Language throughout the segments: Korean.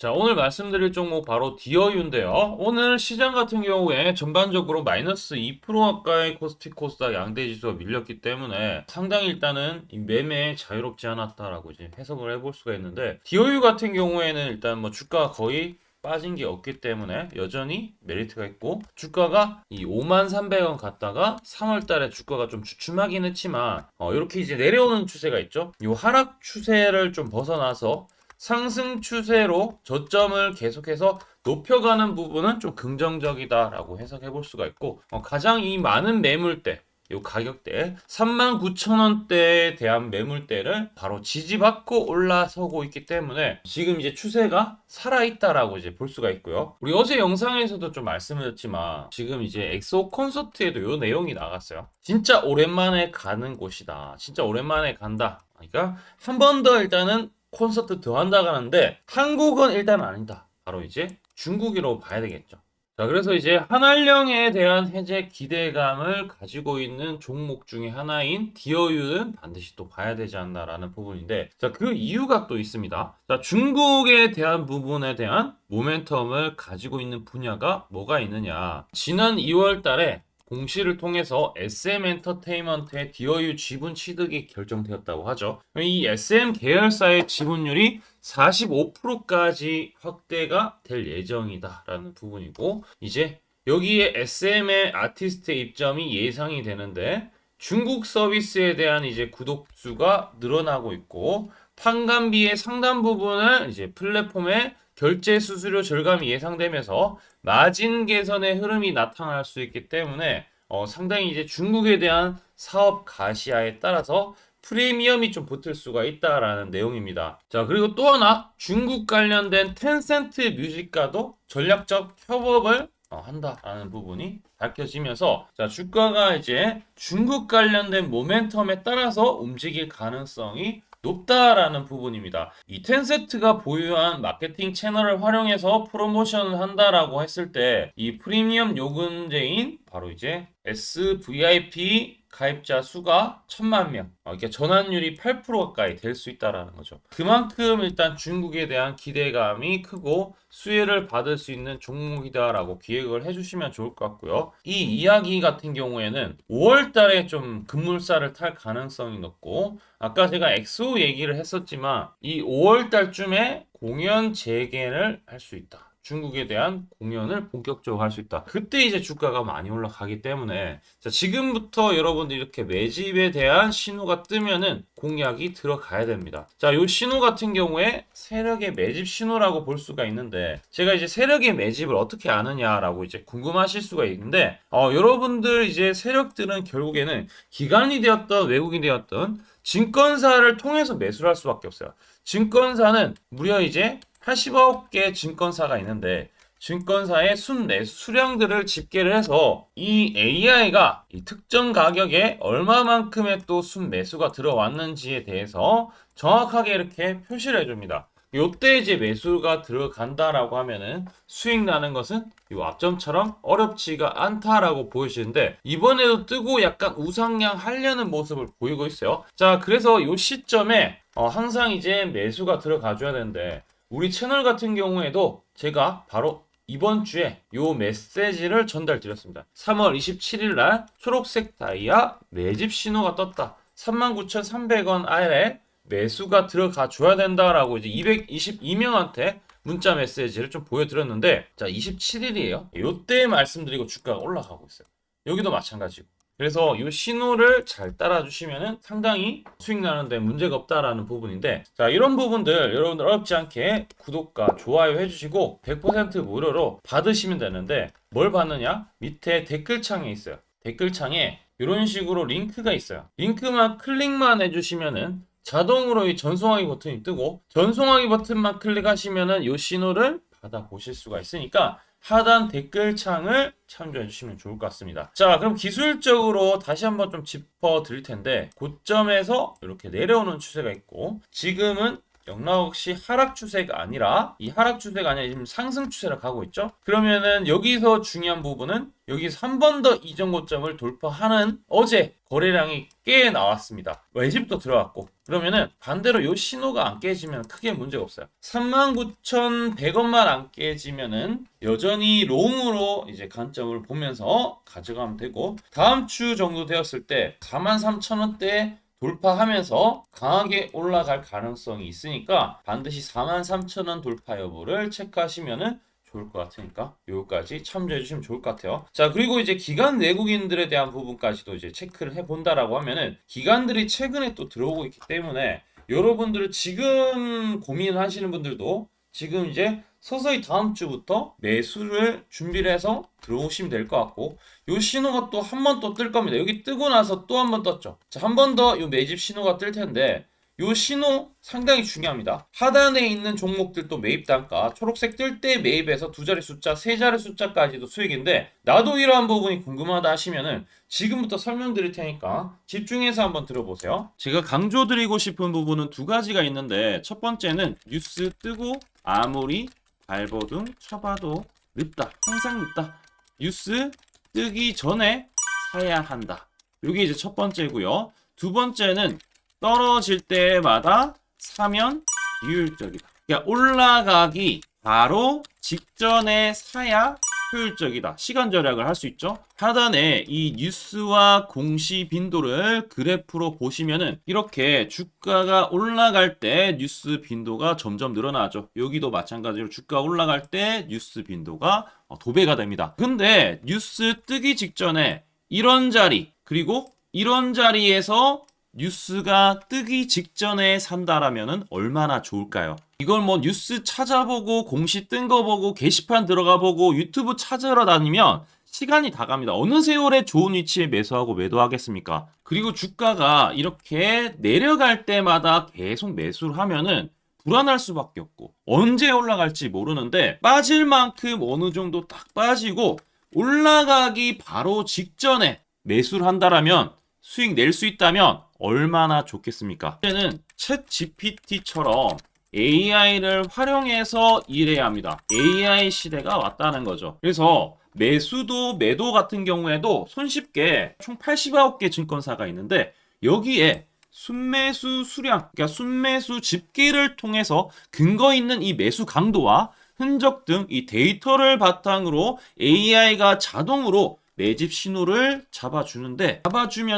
자, 오늘 말씀드릴 종목 바로 디어유인데요. 오늘 시장 같은 경우에 전반적으로 마이너스 2% 가까이 코스피 코스닥 양대 지수가 밀렸기 때문에 상당히 일단은 이 매매에 자유롭지 않았다라고 이제 해석을 해볼 수가 있는데, 디어유 같은 경우에는 일단 뭐 주가가 거의 빠진 게 없기 때문에 여전히 메리트가 있고, 주가가 이 53,300원 갔다가 3월 달에 주가가 좀 주춤하긴 했지만 이렇게 이제 내려오는 추세가 있죠. 이 하락 추세를 좀 벗어나서 상승 추세로 저점을 계속해서 높여가는 부분은 좀 긍정적이다라고 해석해 볼 수가 있고, 가장 이 많은 매물대, 요 가격대 39,000원대에 대한 매물대를 바로 지지받고 올라서고 있기 때문에 지금 이제 추세가 살아있다라고 이제 볼 수가 있고요. 우리 어제 영상에서도 좀 말씀을 드렸지만 지금 이제 엑소 콘서트에도 요 내용이 나갔어요. 진짜 오랜만에 가는 곳이다. 진짜 오랜만에 간다. 그러니까 한 번 더 일단은 콘서트 더 한다고 하는데 한국은 일단 아니다. 바로 이제 중국이라고 봐야 되겠죠. 자, 그래서 이제 한알령에 대한 해제 기대감을 가지고 있는 종목 중에 하나인 디어유는 반드시 또 봐야 되지 않나라는 부분인데, 자, 그 이유가 또 있습니다. 자, 중국에 대한 부분에 대한 모멘텀을 가지고 있는 분야가 뭐가 있느냐. 지난 2월 달에 공시를 통해서 SM 엔터테인먼트의 디어유 지분 취득이 결정되었다고 하죠. 이 SM 계열사의 지분율이 45%까지 확대가 될 예정이다라는 부분이고, 이제 여기에 SM의 아티스트의 입점이 예상이 되는데 중국 서비스에 대한 이제 구독 수가 늘어나고 있고, 판관비의 상당 부분을 이제 플랫폼에 결제 수수료 절감이 예상되면서 마진 개선의 흐름이 나타날 수 있기 때문에 상당히 이제 중국에 대한 사업 가시화에 따라서 프리미엄이 좀 붙을 수가 있다라는 내용입니다. 자, 그리고 또 하나 중국 관련된 텐센트 뮤직과도 전략적 협업을 한다라는 부분이 밝혀지면서, 자, 주가가 이제 중국 관련된 모멘텀에 따라서 움직일 가능성이 높다라는 부분입니다. 이 텐세트가 보유한 마케팅 채널을 활용해서 프로모션을 한다라고 했을 때 이 프리미엄 요금제인 바로 이제 SVIP 가입자 수가 1,000만 명, 이렇게 전환율이 8% 가까이 될 수 있다라는 거죠. 그만큼 일단 중국에 대한 기대감이 크고 수혜를 받을 수 있는 종목이다라고 기획을 해주시면 좋을 것 같고요. 이 이야기 같은 경우에는 5월 달에 좀 급물살을 탈 가능성이 높고, 아까 제가 엑소 얘기를 했었지만 이 5월 달쯤에 공연 재개를 할 수 있다. 중국에 대한 공연을 본격적으로 할 수 있다. 그때 이제 주가가 많이 올라가기 때문에, 자, 지금부터 여러분들이 이렇게 매집에 대한 신호가 뜨면은 공략이 들어가야 됩니다. 자, 요 신호 같은 경우에 세력의 매집 신호라고 볼 수가 있는데, 제가 이제 세력의 매집을 어떻게 아느냐라고 이제 궁금하실 수가 있는데, 여러분들 이제 세력들은 결국에는 기관이 되었던 외국인이 되었던 증권사를 통해서 매수를 할 수밖에 없어요. 증권사는 무려 이제 80억 개 증권사가 있는데, 증권사의 순매수 수량들을 집계를 해서 이 AI가 이 특정 가격에 얼마만큼의 또 순매수가 들어왔는지에 대해서 정확하게 이렇게 표시를 해줍니다. 요때 이제 매수가 들어간다라고 하면은 수익 나는 것은 이 앞점처럼 어렵지가 않다라고 보이시는데, 이번에도 뜨고 약간 우상향 하려는 모습을 보이고 있어요. 자, 그래서 이 시점에 항상 이제 매수가 들어가줘야 되는데, 우리 채널 같은 경우에도 제가 바로 이번 주에 요 메시지를 전달 드렸습니다. 3월 27일 날 초록색 다이아 매집 신호가 떴다. 39,300원 아래 매수가 들어가 줘야 된다라고 이제 222명한테 문자 메시지를 좀 보여드렸는데, 자, 27일이에요. 요때 말씀드리고 주가가 올라가고 있어요. 여기도 마찬가지고. 그래서 이 신호를 잘 따라주시면은 상당히 수익 나는데 문제가 없다라는 부분인데, 자, 이런 부분들 여러분들 어렵지 않게 구독과 좋아요 해주시고 100% 무료로 받으시면 되는데, 뭘 받느냐? 밑에 댓글창에 있어요. 댓글창에 이런 식으로 링크가 있어요. 링크만 클릭만 해주시면은 자동으로 이 전송하기 버튼이 뜨고, 전송하기 버튼만 클릭하시면은 이 신호를 받아보실 수가 있으니까 하단 댓글창을 참조해 주시면 좋을 것 같습니다. 자, 그럼 기술적으로 다시 한번 좀 짚어 드릴 텐데, 고점에서 이렇게 내려오는 추세가 있고, 지금은 역시 하락 추세가 아니라 지금 상승 추세를 가고 있죠. 그러면은 여기서 중요한 부분은 여기서 한 번 더 이전 고점을 돌파하는 어제 거래량이 꽤 나왔습니다. 외집도 들어왔고, 그러면은 반대로 이 신호가 안 깨지면 크게 문제가 없어요. 39,100원만 안 깨지면은 여전히 롱으로 이제 관점을 보면서 가져가면 되고, 다음 주 정도 되었을 때 43,000원대 돌파하면서 강하게 올라갈 가능성이 있으니까 반드시 43,000원 돌파 여부를 체크하시면은 좋을 것 같으니까 요거까지 참조해 주시면 좋을 것 같아요. 자, 그리고 이제 기관 외국인들에 대한 부분까지도 이제 체크를 해 본다라고 하면은 기관들이 최근에 또 들어오고 있기 때문에 여러분들 지금 고민하시는 분들도 지금 이제 서서히 다음 주부터 매수를 준비를 해서 들어오시면 될 것 같고, 요 신호가 또 한 번 또 뜰 겁니다. 여기 뜨고 나서 또 한 번 떴죠. 자, 한 번 더 요 매집 신호가 뜰 텐데, 요 신호 상당히 중요합니다. 하단에 있는 종목들도 매입 단가, 초록색 뜰 때 매입해서 두 자리 숫자, 세 자리 숫자까지도 수익인데, 나도 이러한 부분이 궁금하다 하시면은 지금부터 설명드릴 테니까 집중해서 한번 들어보세요. 제가 강조드리고 싶은 부분은 두 가지가 있는데, 첫 번째는 뉴스 뜨고 아무리 발버둥 쳐봐도 늦다. 항상 늦다. 뉴스 뜨기 전에 사야 한다. 이게 이제 첫 번째고요. 두 번째는 떨어질 때마다 사면 비효율적이다. 그러니까 올라가기 바로 직전에 사야 효율적이다. 시간 절약을 할 수 있죠. 하단에 이 뉴스와 공시 빈도를 그래프로 보시면은 이렇게 주가가 올라갈 때 뉴스 빈도가 점점 늘어나죠. 여기도 마찬가지로 주가 올라갈 때 뉴스 빈도가 도배가 됩니다. 근데 뉴스 뜨기 직전에 이런 자리, 그리고 이런 자리에서 뉴스가 뜨기 직전에 산다라면은 얼마나 좋을까요? 이걸 뭐 뉴스 찾아보고 공시 뜬 거 보고 게시판 들어가 보고 유튜브 찾으러 다니면 시간이 다 갑니다. 어느 세월에 좋은 위치에 매수하고 매도하겠습니까? 그리고 주가가 이렇게 내려갈 때마다 계속 매수를 하면은 불안할 수밖에 없고, 언제 올라갈지 모르는데 빠질 만큼 어느 정도 딱 빠지고 올라가기 바로 직전에 매수를 한다라면, 수익 낼 수 있다면 얼마나 좋겠습니까? 이제는 챗 GPT처럼 AI를 활용해서 일해야 합니다. AI 시대가 왔다는 거죠. 그래서 매수도 매도 같은 경우에도 손쉽게 총 89개 증권사가 있는데, 여기에 순매수 수량, 그러니까 순매수 집계를 통해서 근거 있는 이 매수 강도와 흔적 등 이 데이터를 바탕으로 AI가 자동으로 매집 신호를 잡아주면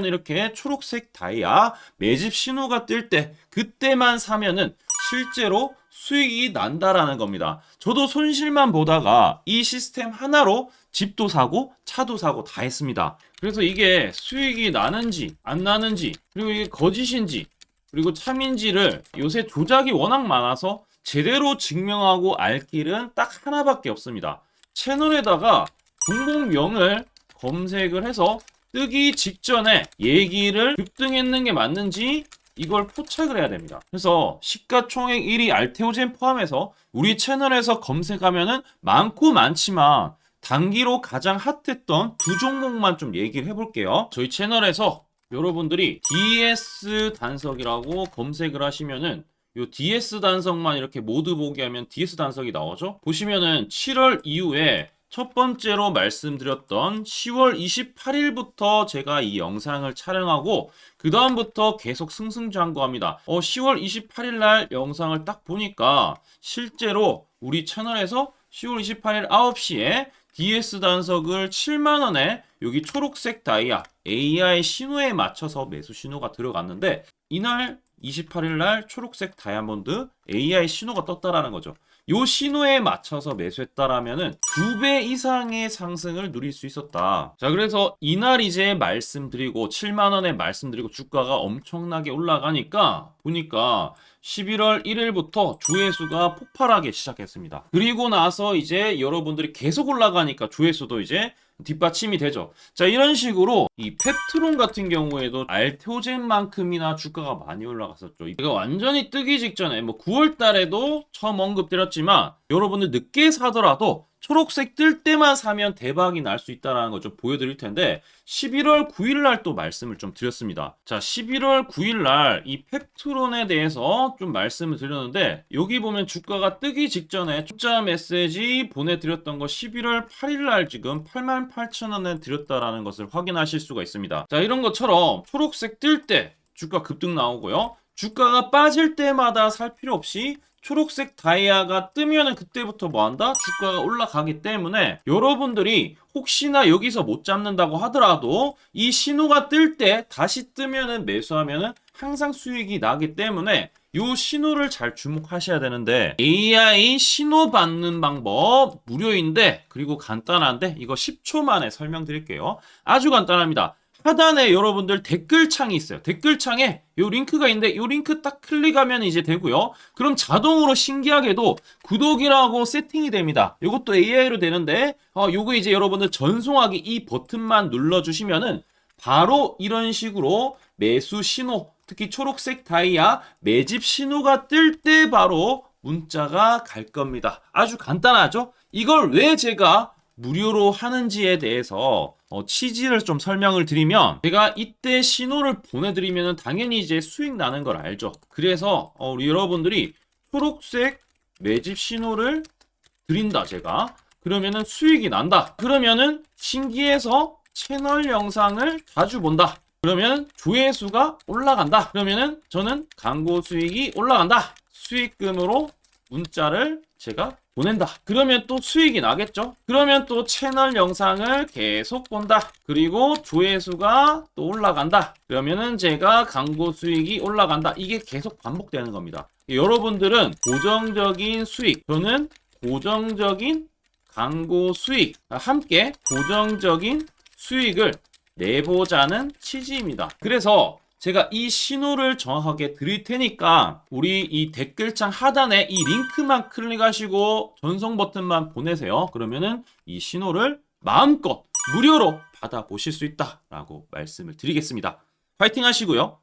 이렇게 초록색 다이아 매집 신호가 뜰 때 그때만 사면은 실제로 수익이 난다라는 겁니다. 저도 손실만 보다가 이 시스템 하나로 집도 사고 차도 사고 다 했습니다. 그래서 이게 수익이 나는지 안 나는지, 그리고 이게 거짓인지 그리고 참인지를 요새 조작이 워낙 많아서 제대로 증명하고 알 길은 딱 하나밖에 없습니다. 채널에다가 종목명을 검색을 해서 뜨기 직전에 얘기를 급등했는 게 맞는지 이걸 포착을 해야 됩니다. 그래서 시가총액 1위 알테오젠 포함해서 우리 채널에서 검색하면은 많고 많지만 단기로 가장 핫했던 두 종목만 좀 얘기를 해볼게요. 저희 채널에서 여러분들이 DS 단석이라고 검색을 하시면은 요 DS 단석만 이렇게 모두 보기 하면 DS 단석이 나오죠. 보시면은 7월 이후에 첫 번째로 말씀드렸던 10월 28일부터 제가 이 영상을 촬영하고 그 다음부터 계속 승승장구합니다. 10월 28일 날 영상을 딱 보니까 실제로 우리 채널에서 10월 28일 9시에 DS 단석을 7만원에 여기 초록색 다이아 AI 신호에 맞춰서 매수 신호가 들어갔는데, 이날 28일 날 초록색 다이아몬드 AI 신호가 떴다라는 거죠. 요 신호에 맞춰서 매수했다라면은 2배 이상의 상승을 누릴 수 있었다. 자, 그래서 이날 이제 말씀드리고 7만원에 말씀드리고 주가가 엄청나게 올라가니까 보니까 11월 1일부터 조회수가 폭발하기 시작했습니다. 그리고 나서 이제 여러분들이 계속 올라가니까 조회수도 이제 뒷받침이 되죠. 자, 이런 식으로 이 펩트론 같은 경우에도 알테오젠만큼이나 주가가 많이 올라갔었죠. 이거 완전히 뜨기 직전에 9월 달에도 처음 언급드렸지만 여러분들 늦게 사더라도 초록색 뜰 때만 사면 대박이 날 수 있다는 거 좀 보여드릴 텐데 11월 9일 날 또 말씀을 좀 드렸습니다. 자, 11월 9일 날 이 팩트론에 대해서 좀 말씀을 드렸는데 여기 보면 주가가 뜨기 직전에 투자 메시지 보내드렸던 거 11월 8일 날 지금 88,000원에 드렸다라는 것을 확인하실 수가 있습니다. 자, 이런 것처럼 초록색 뜰 때 주가 급등 나오고요. 주가가 빠질 때마다 살 필요 없이 초록색 다이아가 뜨면은 그때부터 뭐한다? 주가가 올라가기 때문에 여러분들이 혹시나 여기서 못 잡는다고 하더라도 이 신호가 뜰 때 다시 뜨면은 매수하면은 항상 수익이 나기 때문에 이 신호를 잘 주목하셔야 되는데 AI 신호 받는 방법 무료인데 그리고 간단한데 이거 10초 만에 설명드릴게요. 아주 간단합니다. 하단에 여러분들 댓글창이 있어요. 댓글창에 이 링크가 있는데 이 링크 딱 클릭하면 이제 되고요. 그럼 자동으로 신기하게도 구독이라고 세팅이 됩니다. 이것도 AI로 되는데 요거 이제 여러분들 전송하기 이 버튼만 눌러주시면은 바로 이런 식으로 매수 신호, 특히 초록색 다이아 매집 신호가 뜰 때 바로 문자가 갈 겁니다. 아주 간단하죠? 이걸 왜 제가 무료로 하는지에 대해서 취지를 좀 설명을 드리면 제가 이때 신호를 보내드리면 당연히 이제 수익 나는 걸 알죠. 그래서 우리 여러분들이 초록색 매집 신호를 드린다 제가 그러면은 수익이 난다. 그러면은 신기해서 채널 영상을 자주 본다. 그러면 조회수가 올라간다. 그러면은 저는 광고 수익이 올라간다. 수익금으로 문자를 제가 보낸다. 그러면 또 수익이 나겠죠? 그러면 또 채널 영상을 계속 본다. 그리고 조회수가 또 올라간다. 그러면은 제가 광고 수익이 올라간다. 이게 계속 반복되는 겁니다. 여러분들은 고정적인 수익, 저는 고정적인 광고 수익, 함께 고정적인 수익을 내보자는 취지입니다. 그래서 제가 이 신호를 정확하게 드릴 테니까 우리 이 댓글창 하단에 이 링크만 클릭하시고 전송 버튼만 보내세요. 그러면은 이 신호를 마음껏 무료로 받아보실 수 있다라고 말씀을 드리겠습니다. 파이팅 하시고요.